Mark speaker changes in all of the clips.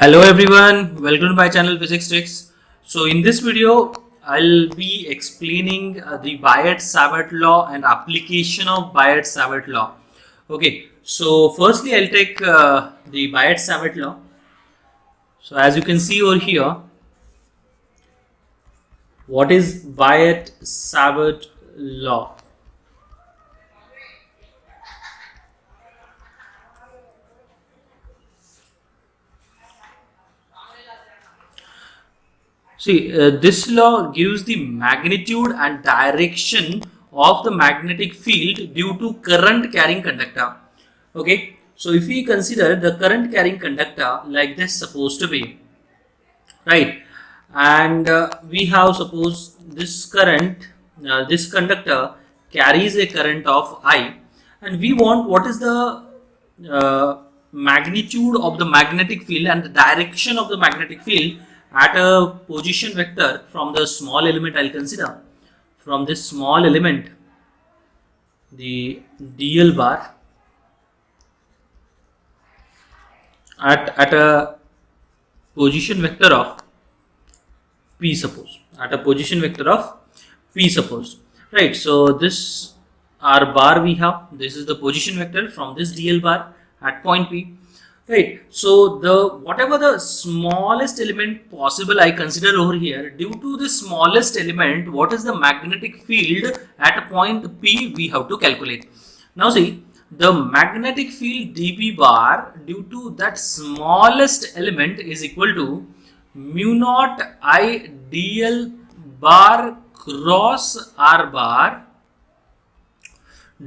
Speaker 1: Hello everyone, welcome to my channel Physics Tricks. So in this video, I'll be explaining the Biot-Savart law and application of Biot-Savart law. Okay, so firstly I'll take the Biot-Savart law. So as you can see over here, what is Biot-Savart law? See, this law gives the magnitude and direction of the magnetic field due to current carrying conductor. Okay, so if we consider the current carrying conductor like this supposed to be, right, and we have suppose this current, this conductor carries a current of I, and we want what is the magnitude of the magnetic field and the direction of the magnetic field at a position vector from the small element. I'll consider from this small element the dl bar at a position vector of p, suppose at a position vector of p, suppose, right. So this r bar we have, this is the position vector from this dl bar at point p, right. So the whatever the smallest element possible I consider over here, due to the smallest element, what is the magnetic field at a point P we have to calculate. Now see, the magnetic field dB bar due to that smallest element is equal to mu naught I dl bar cross r bar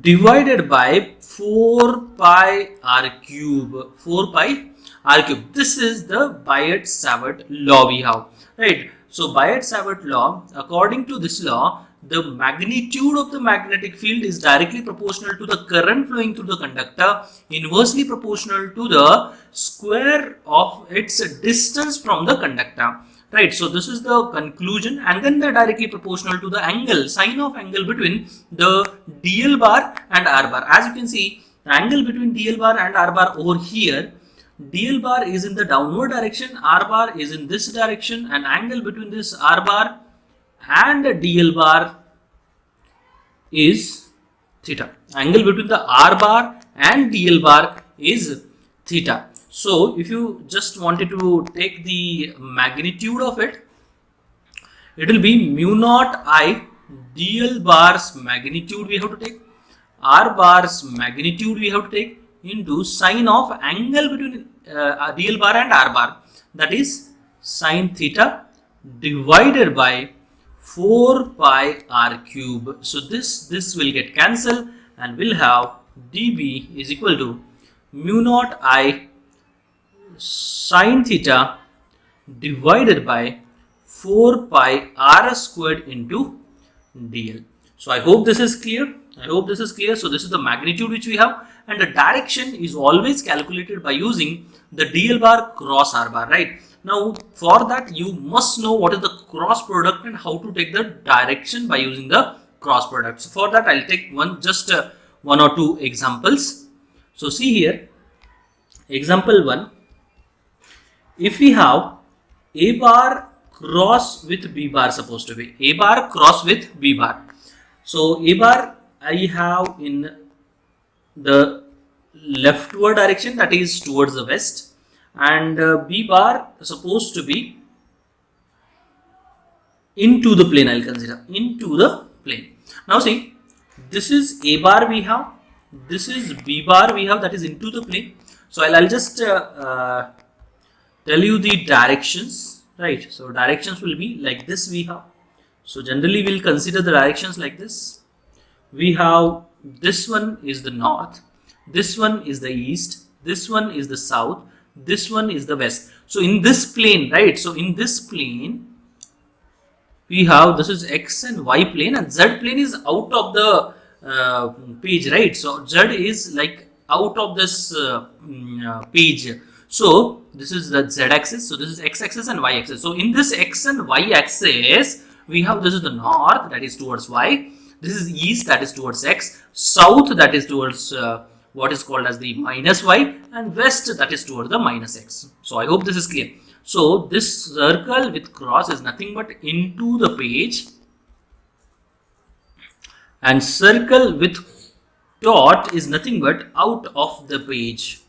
Speaker 1: divided by 4 pi r cube. 4 pi r cube. This is the Biot-Savart law we have, right. So Biot-Savart law, according to this law, the magnitude of the magnetic field is directly proportional to the current flowing through the conductor, inversely proportional to the square of its distance from the conductor, right. So this is the conclusion, and then they're directly proportional to the angle, sine of angle between the dl bar and r bar. As you can see, the angle between dl bar and r bar over here, dl bar is in the downward direction, r bar is in this direction, and angle between this r bar and dl bar is theta. Angle between the r bar and dl bar is theta. So if you just wanted to take the magnitude of it, it will be mu naught I dl bar's magnitude we have to take, r bar's magnitude we have to take, into sine of angle between dl bar and r bar, that is sine theta, divided by 4 pi r cube. So this will get cancelled, and we'll have dB is equal to mu naught I sine theta divided by 4 pi r squared into dl. So I hope this is clear. So this is the magnitude which we have, and the direction is always calculated by using the dl bar cross r bar, right. Now for that you must know what is the cross product and how to take the direction by using the cross product. So for that I'll take one or two examples. So see here, example 1. If we have a bar cross with b bar, supposed to be a bar cross with b bar. So a bar I have in the leftward direction, that is towards the west, and b bar supposed to be into the plane. I'll consider into the plane. Now see, this is a bar we have, this is b bar we have, that is into the plane. So I'll just tell you the directions, right. So directions will be like this we have. So generally we'll consider the directions like this. We have this one is the north, this one is the east, this one is the south, this one is the west. So in this plane, right, so in this plane we have, this is x and y plane, and z plane is out of the page, right. So z is like out of this page. So this is the z axis, so this is x axis and y axis. So in this x and y axis we have, this is the north, that is towards y, this is east, that is towards x, south, that is towards what is called as the minus y, and west, that is towards the minus x. So I hope this is clear. So this circle with cross is nothing but into the page, and circle with dot is nothing but out of the page.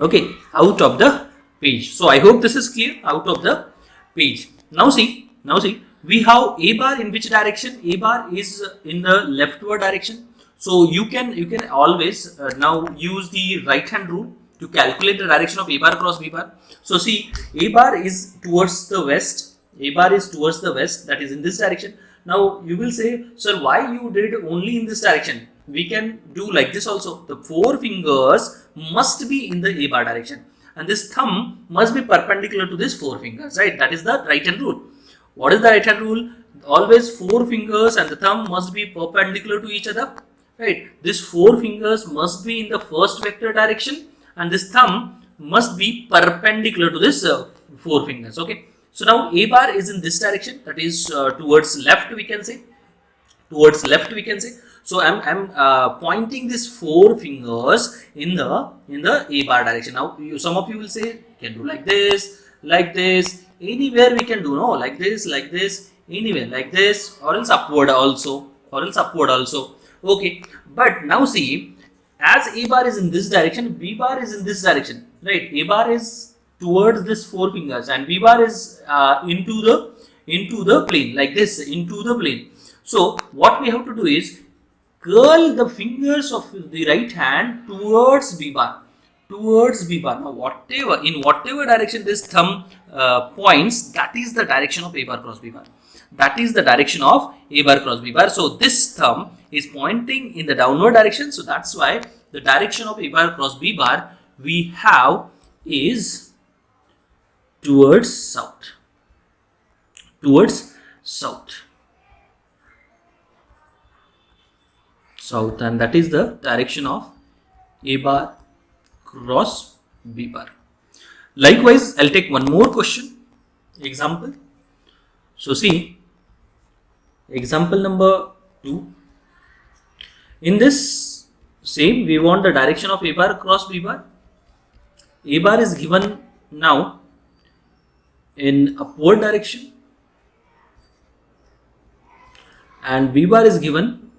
Speaker 1: Okay, out of the page. So I hope this is clear, out of the page. Now see, we have a bar in which direction? A bar is in the leftward direction. So you can always now use the right hand rule to calculate the direction of a bar cross b bar. So see, a bar is towards the west. A bar is towards the west, that is in this direction. Now you will say, sir, why you did only in this direction? We can do like this also. The four fingers must be in the a bar direction, and this thumb must be perpendicular to this four fingers, right? That is the right hand rule. What is the right hand rule? Always four fingers and the thumb must be perpendicular to each other, right? This four fingers must be in the first vector direction, and this thumb must be perpendicular to this four fingers. Okay. So now a bar is in this direction, that is towards left, we can say. Towards left, we can say. So I'm pointing these four fingers in the a bar direction. Now some of you will say, you can do like this, anywhere we can do, no, like this, anywhere like this, or else upward also, Okay, but now see, as a bar is in this direction, b bar is in this direction, right? A bar is towards this four fingers, and b bar is into the plane, like this, into the plane. So what we have to do is curl the fingers of the right hand towards b bar. Now whatever direction this thumb points, that is the direction of a bar cross b bar. So this thumb is pointing in the downward direction. So that's why the direction of a bar cross b bar we have is towards south. And that is the direction of a bar cross b bar. Likewise, I'll take one more question, example. So see, example number 2. In this same, we want the direction of a bar cross b bar. A bar is given now in upward direction, and b bar is given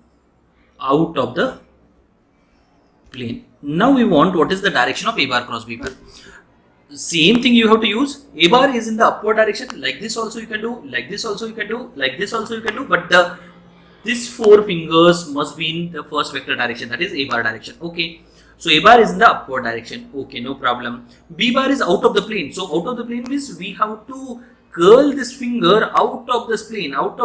Speaker 1: out of the plane. Now we want what is the direction of a bar cross b bar. Same thing you have to use. A bar is in the upward direction, like this also you can do, like this also you can do, like this also you can do, but these four fingers must be in the first vector direction, that is a bar direction. Okay. So a bar is in the upward direction. Okay, no problem. B bar is out of the plane. So out of the plane means we have to curl this finger out of this plane. Not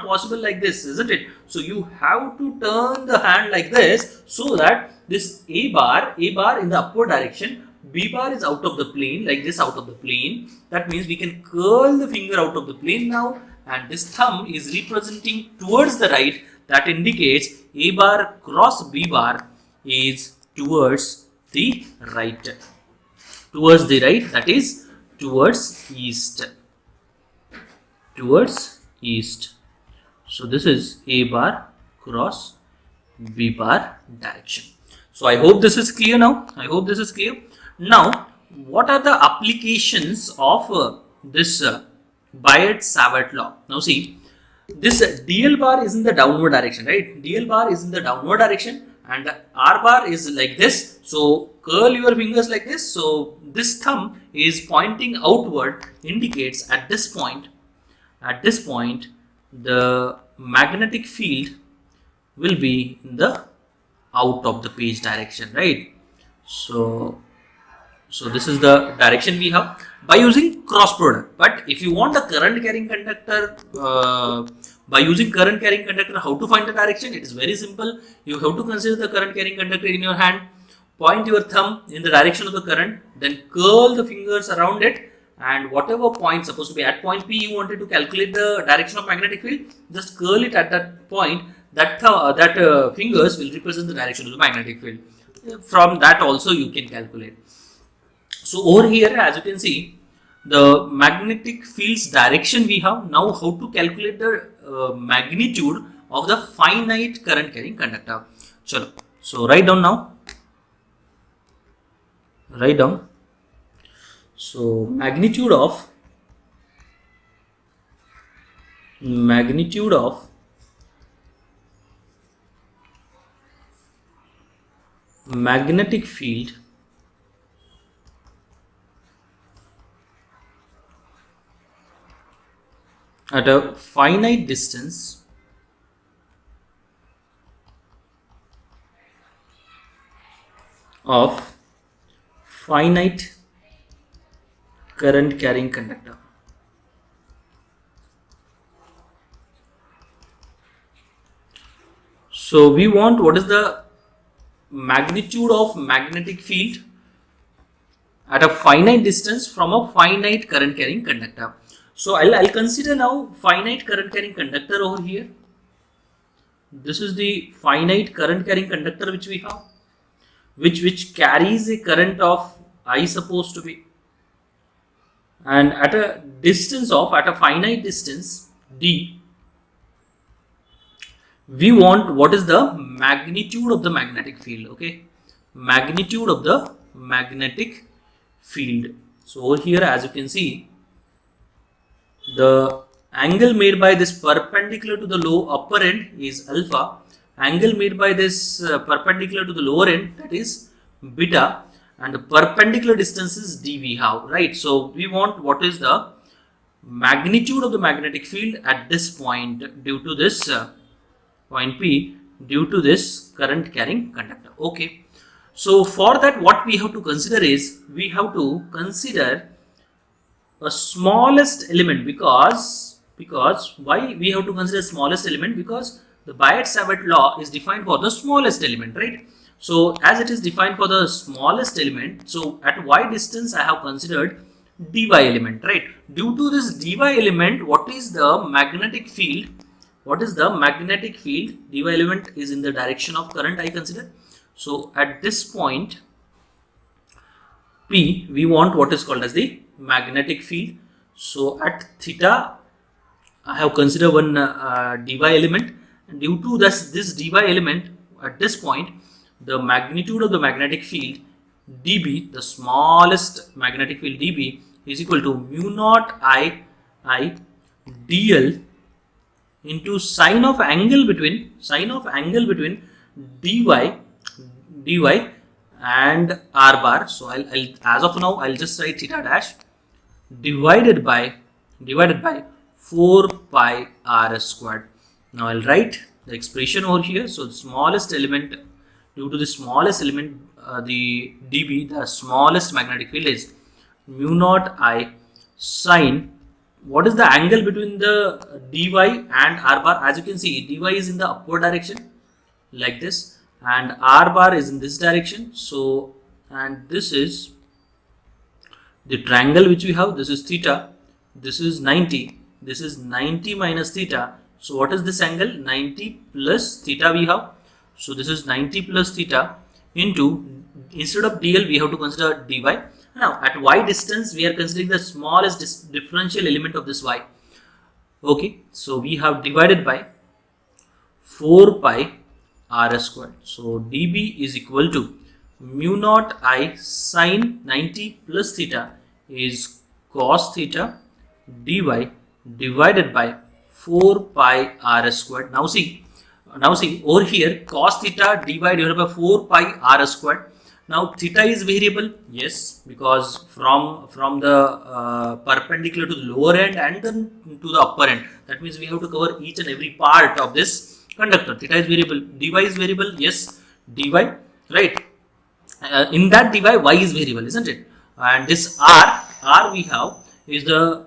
Speaker 1: possible like this, isn't it? So you have to turn the hand like this, so that this a bar in the upward direction, B bar is out of the plane, like this, out of the plane. That means we can curl the finger out of the plane now, and this thumb is representing towards the right. That indicates a bar cross B bar is towards the right, that is towards east. So this is a bar cross B bar direction. So I hope this is clear now. Now, what are the applications of this Biot-Savart law? Now see, this DL bar is in the downward direction, right? DL bar is in the downward direction, and R bar is like this. So curl your fingers like this. So this thumb is pointing outward, indicates at this point the magnetic field will be in the out of the page direction, right? So this is the direction we have by using cross product. But if you want the current carrying conductor, by using current carrying conductor, how to find the direction? It is very simple. You have to consider the current carrying conductor in your hand, point your thumb in the direction of the current, then curl the fingers around it, and whatever point, supposed to be at point P, you wanted to calculate the direction of magnetic field, just curl it at that point. That fingers will represent the direction of the magnetic field. From that also you can calculate. So over here, as you can see, the magnetic field's direction we have. Now how to calculate the magnitude of the finite current carrying conductor. Chalo, so write down now. Write down. So magnitude of magnetic field at a finite distance of finite current carrying conductor. So we want what is the magnitude of magnetic field at a finite distance from a finite current carrying conductor. So I'll consider now finite current carrying conductor over here. This is the finite current carrying conductor which we have, which carries a current of I supposed to be, and at a finite distance d, we want what is the magnitude of the magnetic field. Okay, magnitude of the magnetic field. So over here, as you can see, the angle made by this perpendicular to the upper end is alpha. Angle made by this perpendicular to the lower end, that is beta, and the perpendicular distance is d we have, right? So we want what is the magnitude of the magnetic field at this point due to this point P, due to this current carrying conductor. Okay, so for that what we have to consider is, we have to consider a smallest element, because why we have to consider smallest element? Because the Biot-Savart law is defined for the smallest element, right? So as it is defined for the smallest element, so at y distance I have considered dy element, right? Due to this dy element, what is the magnetic field? What is the magnetic field? Dy element is in the direction of current, I consider. So at this point P, we want what is called as the magnetic field. So at theta, I have considered one dy element, and due to this dy element at this point, the magnitude of the magnetic field dB, the smallest magnetic field dB, is equal to mu naught I dl into sine of angle between dy and r bar. So I'll as of now I'll just write theta dash divided by 4 pi r squared. Now I'll write the expression over here. So the smallest element, due to the smallest element, the dB, the smallest magnetic field is mu naught I sine. What is the angle between the dy and r bar? As you can see, dy is in the upward direction like this, and r bar is in this direction. So, and this is the triangle which we have. This is theta, this is 90, this is 90 minus theta. So what is this angle? 90 plus theta we have. So this is 90 plus theta into, instead of dl we have to consider dy. Now at y distance we are considering the smallest differential element of this y. Okay, so we have divided by 4 pi r squared. So dB is equal to mu naught I sine 90 plus theta is cos theta dy divided by 4 pi r squared. Now see over here, cos theta dy divided by 4 pi r squared. Now theta is variable, yes, because from the perpendicular to the lower end and then to the upper end. That means we have to cover each and every part of this conductor. Theta is variable, dy is variable, yes, dy, right? In that dy, y is variable, isn't it? And this r we have is the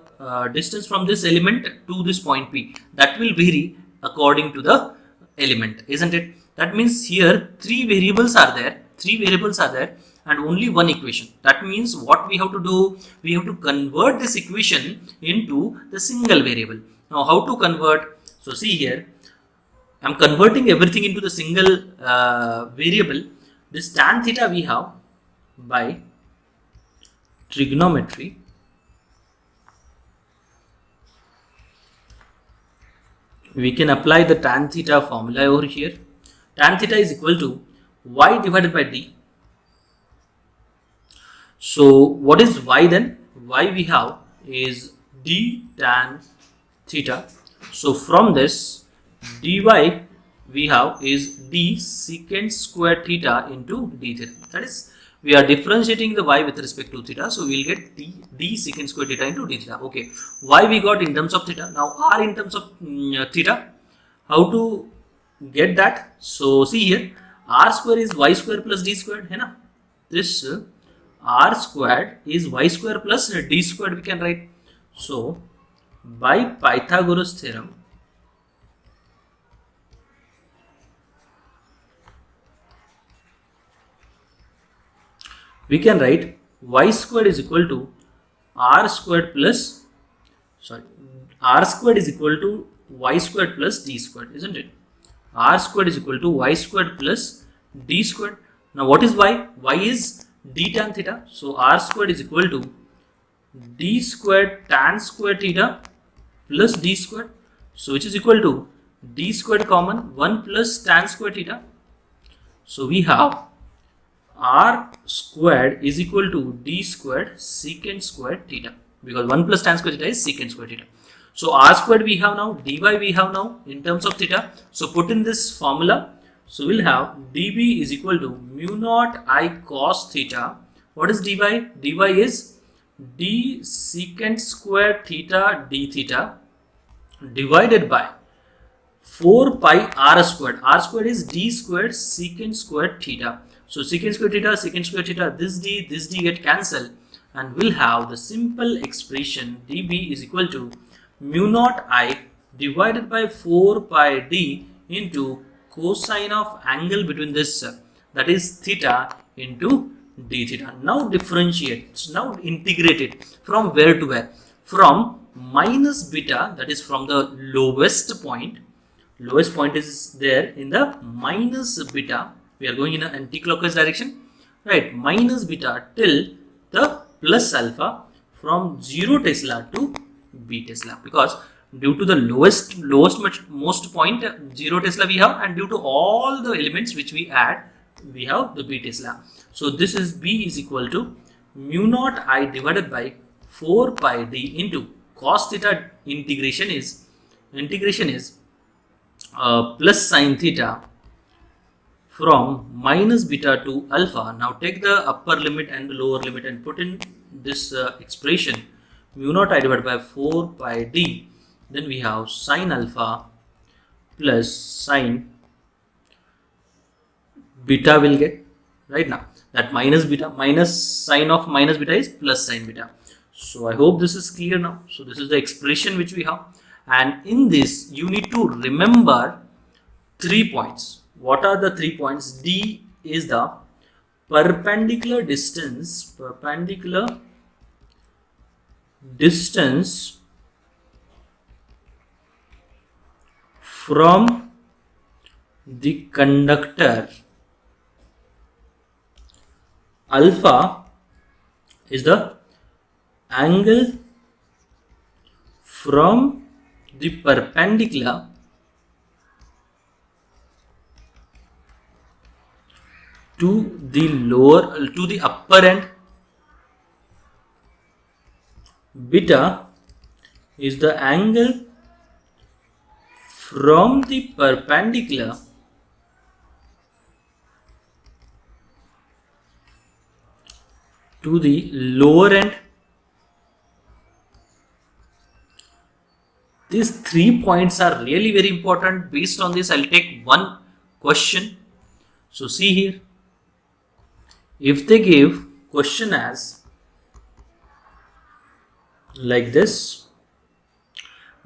Speaker 1: distance from this element to this point P. That will vary according to the element, isn't it? That means here three variables are there, and only one equation. That means what we have to do, we have to convert this equation into the single variable. Now how to convert? So see here, I'm converting everything into the single variable. This tan theta we have by trigonometry. we can apply the tan theta formula over here. Tan theta is equal to y divided by d. So what is y then? Y we have is d tan theta. So from this dy we have is d secant square theta into d theta. That is, we are differentiating the y with respect to theta. So we will get d secant square theta into d theta. Okay, y we got in terms of theta. Now r in terms of theta. How to get that? So see here, r square is y square plus d squared. है ना? This r squared is y square plus d squared we can write. So by Pythagoras theorem, we can write y squared is equal to r squared plus, r squared is equal to y squared plus d squared, isn't it? R squared is equal to y squared plus d squared. Now what is y? Y is d tan theta. So r squared is equal to d squared tan square theta plus d squared. So which is equal to d squared common 1 plus tan square theta. So we have r squared is equal to d squared secant square theta, because 1 plus tan square theta is secant square theta. So r squared we have now, dy we have now in terms of theta. So put in this formula. So we'll have dB is equal to mu naught I cos theta. What is dy? Dy is d secant square theta d theta divided by 4 pi r squared. R squared is d squared secant square theta. So secant square theta, this d get cancelled, and we'll have the simple expression dB is equal to mu naught I divided by 4 pi d into cosine of angle between this, that is theta, into d theta. Now differentiate, now integrate it from where to where? From minus beta, that is from the lowest point is there in the minus beta. We are going in an anti-clockwise direction, right? Minus beta till the plus alpha, from 0 Tesla to b Tesla, because due to the most point 0 Tesla we have, and due to all the elements which we add, we have the b Tesla. So this is b is equal to mu naught I divided by 4 pi d into cos theta. Integration is plus sine theta from minus beta to alpha. Now take the upper limit and the lower limit and put in this expression, mu naught I divided by 4 pi d. Then we have sine alpha plus sine beta will get, right? Now that minus sine of minus beta is plus sine beta. So I hope this is clear now. So this is the expression which we have, and in this you need to remember 3 points. What are the 3 points? D is the perpendicular distance from the conductor. Alpha is the angle from the perpendicular to the upper end. Beta is the angle from the perpendicular to the lower end. These 3 points are really very important. Based on this, I'll take one question. So see here, if they give question as like this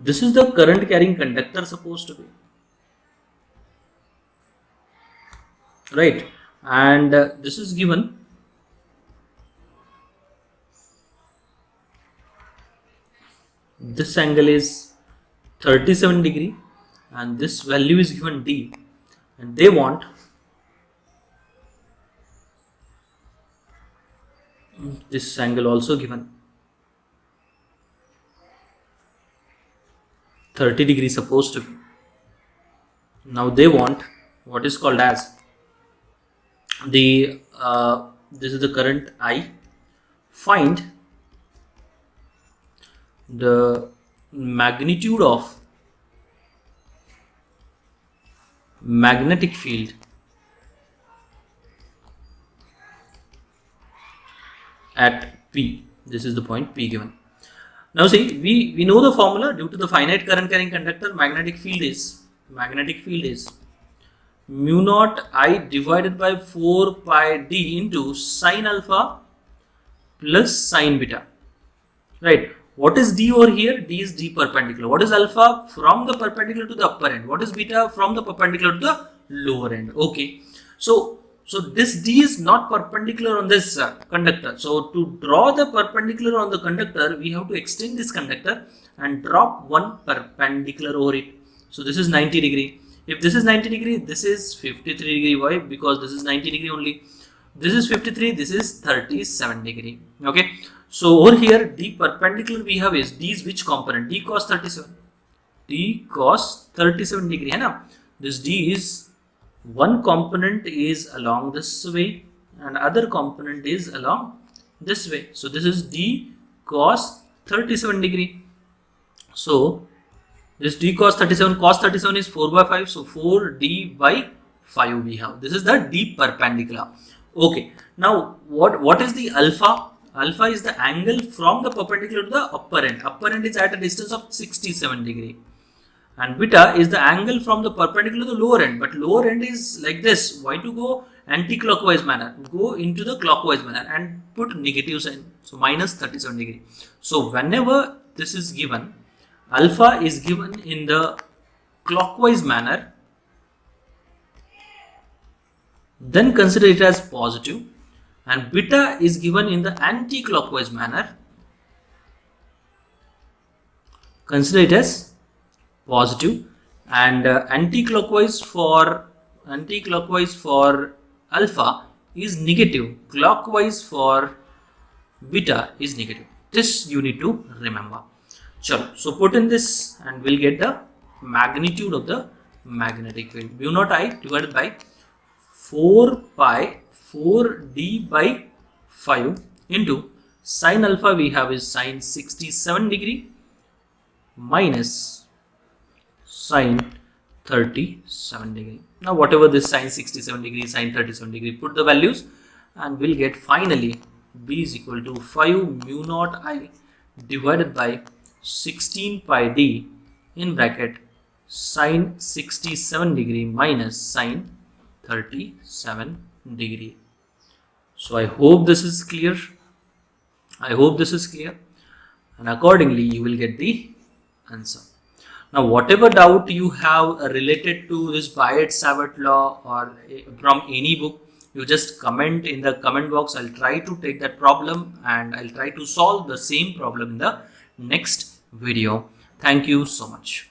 Speaker 1: is the current carrying conductor supposed to be, right? And this is given, this angle is 37 degree, and this value is given D, and they want this angle also given 30 degree supposed to be. Now they want what is called as the this is the current I. Find the magnitude of magnetic field at P. This is the point P given. Now see, we know the formula. Due to the finite current carrying conductor, magnetic field is mu naught I divided by 4 pi d into sine alpha plus sine beta. Right. What is d over here? D is d perpendicular. What is alpha? From the perpendicular to the upper end. What is beta? From the perpendicular to the lower end. Okay. So this d is not perpendicular on this conductor. So to draw the perpendicular on the conductor, we have to extend this conductor and drop one perpendicular over it. So this is 90 degree. If this is 90 degree, this is 53 degree. Why? Because this is 90 degree only. This is 53, this is 37 degree. Okay. So over here, the perpendicular we have is d is which component? D cos 37. D cos 37 degree. है ना? This d is one component is along this way and other component is along this way. So this is d cos 37 degree. So this d cos 37 is 4 by 5. So 4d by 5 we have. This is the d perpendicular. Okay. Now what is the alpha? Alpha is the angle from the perpendicular to the upper end. Upper end is at a distance of 67 degree. And beta is the angle from the perpendicular to the lower end. But lower end is like this. Why to go anti-clockwise manner? Go into the clockwise manner and put negative sign. So minus 37 degree. So whenever this is given, alpha is given in the clockwise manner, then consider it as positive, and beta is given in the anti-clockwise manner, consider it as positive, and anti-clockwise for alpha is negative, clockwise for beta is negative. This you need to remember. Sure. So put in this and we'll get the magnitude of the magnetic field. Mu naught I divided by 4 pi 4d by 5 into sine alpha we have is sine 67 degree minus sine 37 degree. Now whatever this sine 67 degree, sine 37 degree, put the values and we'll get finally b is equal to 5 mu naught I divided by 16 pi d in bracket sine 67 degree minus sine 37 degree. So I hope this is clear. And accordingly you will get the answer. Now whatever doubt you have related to this Biot-Savart law or from any book, you just comment in the comment box. I'll try to take that problem and I'll try to solve the same problem in the next video. Thank you so much.